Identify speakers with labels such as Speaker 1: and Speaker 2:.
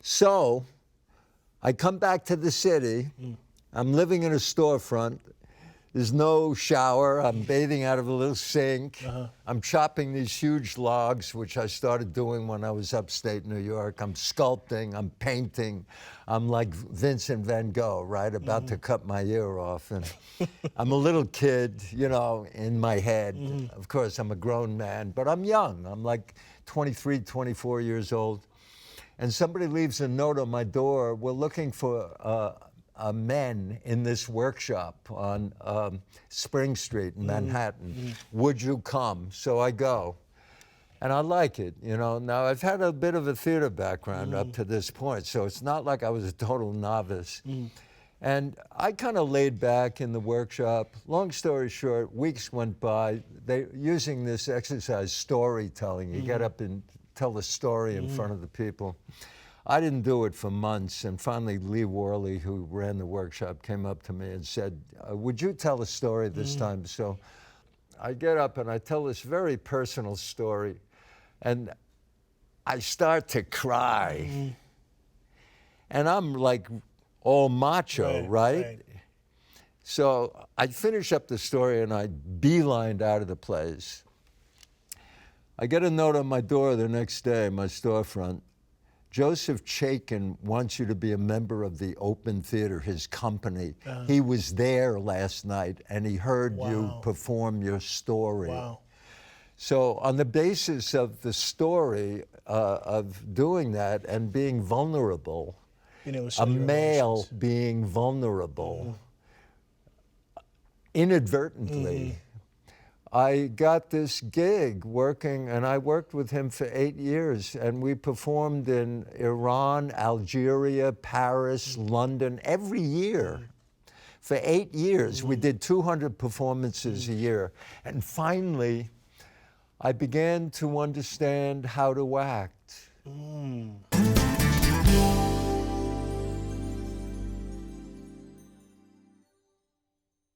Speaker 1: So I come back to the city. I'm living in a storefront. There's no shower. I'm bathing out of a little sink. I'm chopping these huge logs, which I started doing when I was upstate New York. I'm sculpting. I'm painting. I'm like Vincent van Gogh, right? About to cut my ear off. And I'm a little kid, you know, in my head. Of course, I'm a grown man, but I'm young. I'm like 23, 24 years old. And somebody leaves a note on my door. We're looking for men in this workshop on Spring Street in Manhattan. Would you come? So I go. And I like it, you know. Now, I've had a bit of a theater background up to this point, so it's not like I was a total novice. And I kind of laid back in the workshop. Long story short, weeks went by. They using this exercise, storytelling. You get up and tell the story in front of the people. I didn't do it for months, and finally Lee Worley, who ran the workshop, came up to me and said, would you tell a story this time? So I get up and I tell this very personal story, and I start to cry. And I'm like all macho, right? So I finish up the story and I beelined out of the place. I get a note on my door the next day, my storefront. Joseph Chaikin wants you to be a member of the Open Theater, his company. He was there last night and he heard you perform your story. So on the basis of the story of doing that and being vulnerable, a male being vulnerable, inadvertently, I got this gig working, and I worked with him for 8 years, and we performed in Iran, Algeria, Paris, London, every year. For 8 years, we did 200 performances a year. And finally, I began to understand how to act.